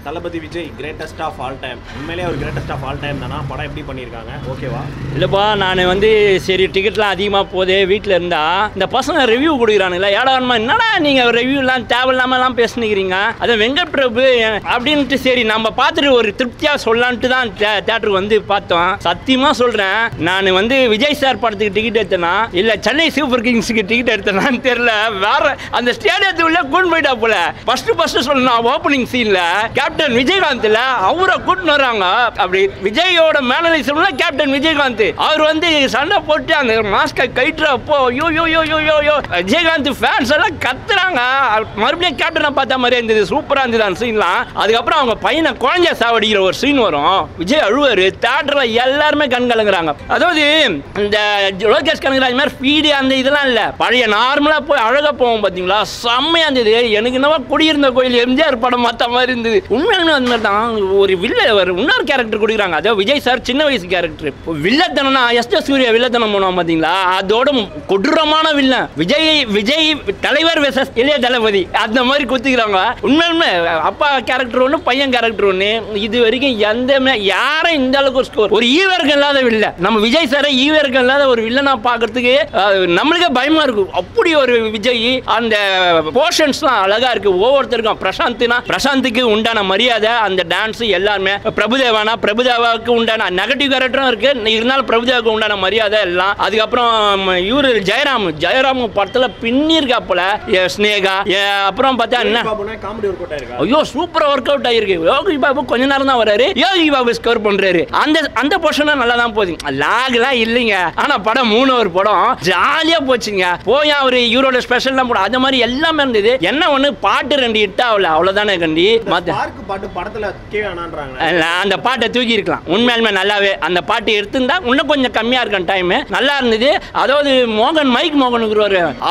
Thalapathy Vijay greatest of all time. உண்மையிலேயே ஒரு greatest of all time தானா? படம் எப்படி பண்ணியிருக்காங்க? ஓகேவா? இல்லைப்பா, நான் வந்து சரி டிக்கெட்லாம் அதிகமாக போதே வீட்டில் இருந்தா இந்த பசங்க ரிவ்யூ கொடுக்குறானுங்களா, ஏடாவனமா என்னடா நீங்கள் ரிவ்யூலாம் தேவையில்லாமலாம் பேசுனிக்கிறீங்க, அதை வெங்கட் பிரபு அப்படின்ட்டு சரி நம்ம பார்த்துட்டு ஒரு திருப்தியாக சொல்லலான்ட்டு தான் தேட்டருக்கு வந்து பார்த்தோம். சத்தியமாக சொல்கிறேன், நான் வந்து விஜய் சார் படத்துக்கு டிக்கெட் எடுத்தேன்னா இல்லை சென்னை சூப்பர் கிங்ஸுக்கு டிக்கெட் எடுத்தேனான்னு தெரியல, வேற அந்த ஸ்டேடியத்துக்குள்ளே கூண்டு போயிட்டா போல. ஃபர்ஸ்ட் சொல்லணும் ஓப்பனிங் சீன்ல கேப்டன் விஜயகாந்த்ல அவரை கூட்டின்னு வராங்க. அப்படி விஜயோட மேனலை சொல்லலாம் கேப்டன் விஜயகாந்த் அவர் வந்து சண்டை போட்டு அந்த மாஸ்கை கயிட்டுறப்போ யோ யோ யோ யோ யோ யோ விஜயகாந்த் ஃபேன்ஸ் எல்லாம் கத்துறாங்க. மறுபடியும் கேப்டனை பார்த்த மாதிரி இருந்தது, சூப்பரா இருந்தது அந்த சீன்லாம். அதுக்கப்புறம் அவங்க பையனை குழந்தை சாவடிக்கிற ஒரு சீன் வரும், விஜய் அழுவாரு, தியேட்டர்ல எல்லாருமே கண் கலங்குறாங்க. அதாவது இந்த லோகேஷ் கனகராஜ் மாதிரி ஸ்பீடு அந்த இதெல்லாம் இல்ல, பழைய நார்மலா போய் அழகா போவோம் பாத்தீங்களா, செம்மையா இருந்தது. எனக்கு என்னவோ குடியிருந்த கோயில் எம்ஜிஆர் படம் மற்ற மாதிரி இருந்தது. உண்மையிலுமே அந்த மாதிரி தான் ஒரு இன்னொரு கேரக்டர் கொடுக்குறாங்க. அதாவது விஜய் சார் சின்ன வயசு கேரக்டர் வில்லத்தனம்னா எஸ் சூர்யா வில்லத்தனம் பண்ணுவோம் பாத்தீங்களா, அதோட கொடூரமான வில்லன் விஜய் தலைவர் வெர்சஸ் இளைய தளபதி அந்த மாதிரி குத்திக்கிறாங்க. உண்மையிலுமே அப்பா கேரக்டர் ஒன்று, பையன் கேரக்டர் ஒன்று. இது வரைக்கும் எந்த யாரும் இந்த அளவுக்கு ஸ்கோர் ஒரு ஈவர்க்கம் இல்லாத வில்ல, நம்ம விஜய் சாரை ஈவர்க்கம் இல்லாத ஒரு வில்லனா பார்க்கறதுக்கு நம்மளுக்கே பயமா இருக்கும். அப்படி ஒரு விஜய் அந்த போர்ஷன்ஸ்லாம் அழகா இருக்கு. ஒவ்வொருத்தருக்கும் பிரசாந்துக்கு உண்டான மரியாதை, அந்த டான்ஸ் எல்லாருமே, பிரபுதேவாவுக்கு உண்டான நெகட்டிவ் கேரக்டரும் இருக்கு, இருந்தாலும் பிரபுதேவாவுக்கு உண்டான மரியாதை எல்லாம். அதுக்கப்புறம் இவரு ஜெயராம் படத்துல பின்னிருக்காப்புல ஸ்னேகா. அப்புறம் பார்த்தா என்ன ஐயோ சூப்பரா ஒர்க் அவுட் ஆயிருக்கு. யோகி பாபு கொஞ்ச நேரம் தான் வராரு, யோகி பாபு ஸ்கோர் பண்றாரு. அந்த போர்ஷன் நல்லா தான் போகுது, லாக்லாம் இல்லைங்க. ஆனா படம் 3 ஒரு படம் ஜாலியா போச்சுங்க. போய் அவரு இவரோட ஸ்பெஷல்லாம் போட அந்த மாதிரி எல்லாமே இருந்தது. என்ன ஒண்ணு பாட்டு 2 ஹிட் ஆகல, அவ்வளவுதானே கண்டி. அந்த பாட்டை தூக்கி இருக்கலாம், உண்மையாலுமே நல்லாவே அந்த பாட்டு எடுத்திருந்தா இன்னும் கொஞ்சம் கம்மியா இருக்கும் டைம், நல்லா இருந்தது. அதாவது மைக் மோகன்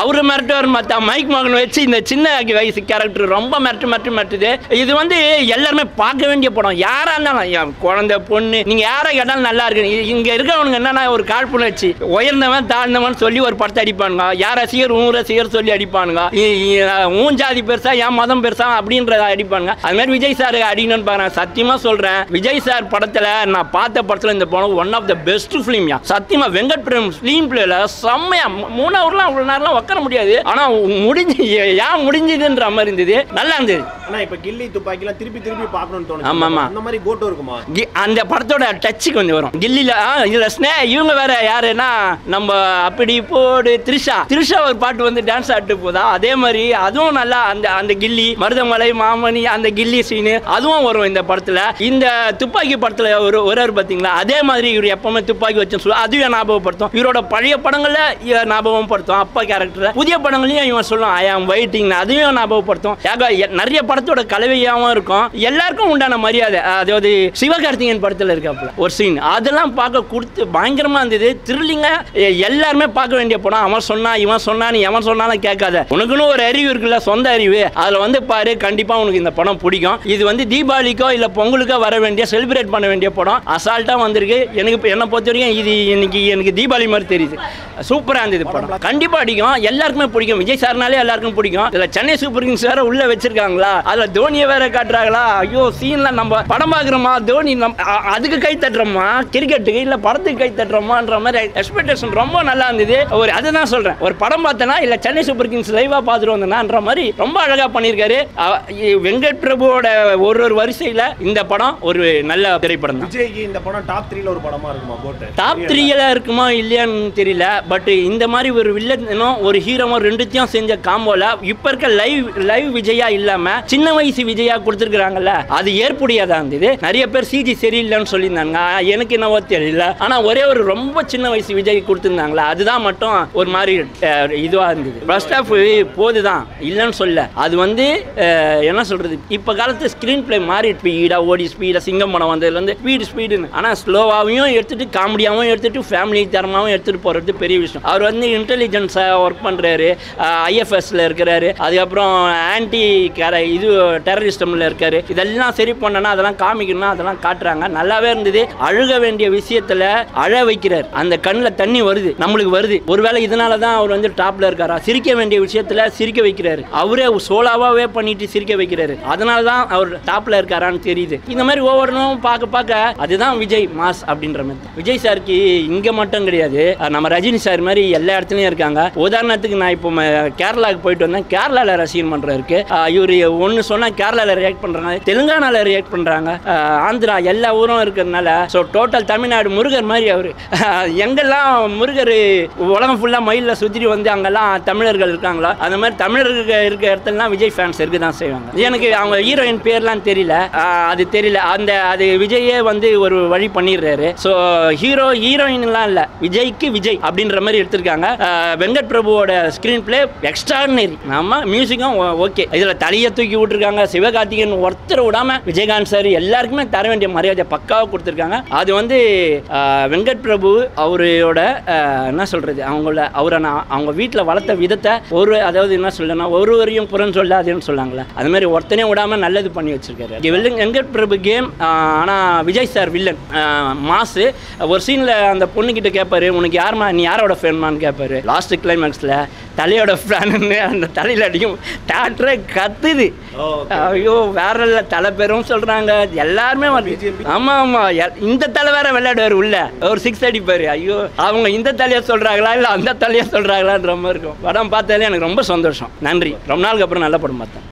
அவரு மிரட்டுவார், மைக் மோகன் வச்சு இந்த சின்ன வயசு கேரக்டர் ரொம்ப மிரட்டுது. இது வந்து எல்லாருமே பார்க்க வேண்டிய படம். யாரா இருந்தாலும் குழந்தை பொண்ணு நீங்க யாரை கேட்டாலும் நல்லா இருக்கு. இங்க இருக்கவனுங்க என்னன்னா ஒரு காழ்ப்புணர்ச்சி, உயர்ந்தவன் தாழ்ந்தவன் சொல்லி ஒரு படத்தை அடிப்பானுங்க, யார் ரசிகர் ஊர் ரசிகர் சொல்லி அடிப்பானுங்க, ஊன் ஜாதி பெருசா என் மதம் பெருசா அப்படின்றத அடிப்பானுங்க. அது மாதிரி விஜய் சார் அடிக்கணும்னு பாக்குறேன். சத்தியமா சொல்றேன், விஜய் சார் படத்துல நான் பார்த்த படத்துல இந்த படம் one of the best film. சத்தியமா வெங்கட் பிரபு ஸ்கிரீன் பிளேல செம்மையா 3 ஹவர்லாம் அவ்வளவு நேரம்லாம் உட்கார முடியாது, ஆனா முடிஞ்சதுன்ற மாதிரி இருந்தது, நல்லா இருந்தது. ஆனா இப்ப கில்லி துப்பாக்கிலாம் திருப்பி பார்க்கணும்னு தோணுது. ஆமா அந்த மாதிரி கோட் இருக்குமா அந்த படத்தோட டச் கொஞ்சம் வரும் கில்லில. இதுல இவங்க வேற யாருன்னா நம்ம அப்படி போடு த்ரிஷா ஒரு பாட்டு வந்து டான்ஸ் ஆட்டு போதா, அதே மாதிரி அதுவும் நல்லா அந்த கில்லி மருதமலை மாமணி அந்த கில்லி சீனு அதுவும் வரும் இந்த படத்துல. இந்த துப்பாக்கி படத்துல ஒரு பாத்தீங்களா, அதே மாதிரி இவர் எப்பவுமே துப்பாக்கி வச்சு சொல்லுவார், அதுவே ஞாபகப்படுத்தும். இவரோட பழைய படங்கள்ல ஞாபகப்படுத்தும் அப்பா கேரக்டர், புதிய படங்களையும் இவன் சொல்லுவான் ஐ ஆம் வெயிட்டிங், அதையும் ஞாபகப்படுத்தும். நிறைய படத்தோட கலவையாவும் இருக்கும், எல்லாருக்கும் உண்டான மரியாதை. அதாவது சிவகார்த்திகேயன் படத்துல இருக்காப்புல ஒரு சீன், அதெல்லாம் பார்க்க கொடுத்து பயங்கரமா இருந்தது, த்ரில்லிங்கா. எல்லாருமே பார்க்க வேண்டிய படம். அவன் சொன்னா இவன் சொன்னான்னு எவன் சொன்னாலும் கேட்காத, உனக்குன்னு ஒரு அறிவு இருக்குல்ல, சொந்த அறிவு, அதுல வந்து பாரு, கண்டிப்பா உனக்கு இந்த படம் பிடிக்கும். இது வந்து தீபாவளிக்கோ இல்ல பொங்கலுக்கோ வர வேண்டிய செலிப்ரேட் பண்ண வேண்டிய படம், அசால்ட்டா வந்திருக்கு. என்னை பொறுத்த வரைக்கும் இது இன்னைக்கு எனக்கு தீபாவளி மாதிரி தெரியுது, சூப்பரா இருந்தது படம். கண்டிப்பா அடிக்கும், எல்லாருக்குமே பிடிக்கும். விஜய் சார்னாலே எல்லாருக்கும் பிடிக்கும். இதுல சென்னை சூப்பர் கிங்ஸ் வேற உள்ள வச்சிருக்காங்களா, அதுல தோனியை வேற காட்டுறாங்களா, ஐயோ சீன்ல நம்ம படம் பாக்குறோமா, தோனி அதுக்கு கை தட்டுறோமா, கிரிக்கெட்டுக்கு இல்ல படத்துக்கு கை தட்டுறோமான்ற மாதிரி எக்ஸ்பெக்டேஷன் ரொம்ப நல்லா இருந்தது. அதுதான் சொல்றேன், ஒரு படம் பார்த்தனா இல்ல சென்னை சூப்பர் கிங்ஸ் லைவா பார்த்துட்டு வந்தேன்ற மாதிரி ரொம்ப அழகா பண்ணிருக்காரு வெங்கட் பிரபுவோட ஒரு வரிசையில இந்த படம் ஒரு நல்ல திரைப்படம் தான். விஜய்க்கு இந்த படம் டாப் 3ல ஒரு படமா இருக்குமா? டாப் 3ல இருக்குமா இல்லையான்னு தெரியல, பட் இந்த மாதிரி ஒரு வில்லனும் ஒரு ஹீரோவும் ரெண்டுத்தையும் செஞ்ச காம்போல இப்ப இருக்க லைவ் விஜயா இல்லாம சின்ன வயசு விஜயா கொடுத்துருக்காங்கல்ல, அது ஏற்புடையதா இருந்தது. நிறைய பேர் சிஜி சரியில்லைன்னு சொல்லியிருந்தாங்க, எனக்கு என்னவோ தெரியல. ஆனா ஒரே ஒரு ரொம்ப சின்ன வயசு விஜய் கொடுத்துருந்தாங்களா, அதுதான் மட்டும் ஒரு மாதிரி இதுவா இருந்தது. ஃபர்ஸ்ட் ஆஃப் போதுதான் இல்லைன்னு சொல்ல, அது வந்து என்ன சொல்றது, இப்ப காலத்து ஸ்கிரீன் பிளே மாறி ஸ்பீடா ஓடி ஸ்பீடா சிங்கம் படம் வந்ததுல இருந்து ஸ்பீடுன்னு, ஆனா ஸ்லோவாவையும் எடுத்துட்டு காமெடியாவும் எடுத்துட்டு ஃபேமிலி தரமாவும் எடுத்துட்டு போறது பெரிய விஷயம். அவர் வந்து இன்டெலிஜென்ஸாக ஒர்க் பண்ணுறாரு, IFSல இருக்கிறாரு, அதுக்கப்புறம் ஆன்டி இது டெரரிஸ்டமில் இருக்காரு. இதெல்லாம் சரி பண்ணனா அதெல்லாம் காமிக்கணும்னா அதெல்லாம் காட்டுறாங்க. நல்லாவே இருந்தது. அழுக வேண்டிய விஷயத்தில் அழ வைக்கிறார். அந்த கண்ணில் தண்ணி வருது, நம்மளுக்கு வருது. ஒருவேளை இதனால தான் அவர் வந்து டாப்ல இருக்காரா? சிரிக்க வேண்டிய விஷயத்தில் சிரிக்க வைக்கிறாரு. அவரே சோலாவாகவே பண்ணிட்டு சிரிக்க வைக்கிறாரு. அதனால தான் அவர் டாப்ல இருக்காரான்னு தெரியுது. இந்த மாதிரி ஒவ்வொன்றும் பார்க்க பார்க்க அதுதான் விஜய் மாஸ் அப்படின்ற மாதிரி. விஜய் சாருக்கு இங்கே மட்டும் கிடையாது, நம்ம ரஜினி சார் மாதிரி எல்லா இடத்துலையும் இருக்காங்க. உதாரணத்துக்கு நான் இப்போ கேரளாவுக்கு போயிட்டு வந்தேன். கேரளாவில் ரசிகன் மன்றம் இருக்கு. இவர் ஒன்று சொன்னால் கேரளாவில் ரியாக்ட் பண்ணுறாங்க, தெலுங்கானாவில் ரியாக்ட் பண்ணுறாங்க, ஆந்திரா எல்லா ஊரும் இருக்கிறதுனால ஸோ டோட்டல் தமிழ்நாடு முருகர் மாதிரி அவர். எங்கெல்லாம் முருகர் உலகம் ஃபுல்லாக மயிலில் சுற்றி வந்து அங்கெல்லாம் தமிழர்கள் இருக்காங்களோ அந்த மாதிரி தமிழர்கள் இருக்க இடத்துலலாம் விஜய் ஃபேன்ஸ் இருக்க தான் செய்வாங்க. எனக்கு அவங்க ஹீரோயின் பேர்லாம் தெரியல, அது தெரியல. அது விஜயே வந்து ஒரு வழி பண்ணிடுறாரு. ஸோ ஹீரோயின்லாம் இல்லை, விஜய்க்கு விஜய் அப்படின்ற மாதிரி எடுத்திருக்காங்க. வெங்கட் பிரபுவோட ஸ்க்ரீன் பிளே எக்ஸ்ட்ராடினரி. நம்ம மியூசிக்கும் ஓகே. இதில் தலையை தூக்கி விட்டுருக்காங்க. சிவகார்த்திகேயன் ஒருத்தர் விடாமல் விஜயகாந்த் சார் எல்லாருக்குமே தர வேண்டிய மரியாதை பக்காவாக கொடுத்துருக்காங்க. அது வந்து வெங்கட் பிரபு அவரோட என்ன சொல்கிறது, அவங்க வீட்டில் வளர்த்த விதத்தை அதாவது என்ன சொல்லணும்னா ஒருவரையும் புறம் சொல்லாதுன்னு சொல்லாங்களே, அது மாதிரி ஒருத்தனே விடாமல் நல்லது பண்ணி வச்சிருக்காரு வெங்கட் பிரபு கேம். ஆனால் விஜய் சார் வில்லன் மாசு. ஒரு சீனில் அந்த பொண்ணுக்கிட்ட கேட்பாரு, உனக்கு யாருமா, நீ யாரோட ஃபேன்மான்னு கேட்பாரு. லாஸ்ட் கிளைமேக்ஸில் தலையோட ஃபேனுன்னு அந்த தலையில் அடிக்கும் தேட்டரே கத்துது. ஐயோ வேற இல்லை, தலை பேரும் சொல்கிறாங்க எல்லாருமே வந்து. ஆமாம் இந்த தலை வேற விளையாடுவார் உள்ள, ஒரு 6 அடிப்பார். ஐயோ அவங்க இந்த தலையை சொல்கிறாங்களா இல்லை அந்த தலையை சொல்கிறாங்களான்ற மாதிரி இருக்கும். படம் பார்த்தாலே எனக்கு ரொம்ப சந்தோஷம். நன்றி. ரொம்ப நாளுக்கு அப்புறம் நல்ல படம் பார்த்தேன்.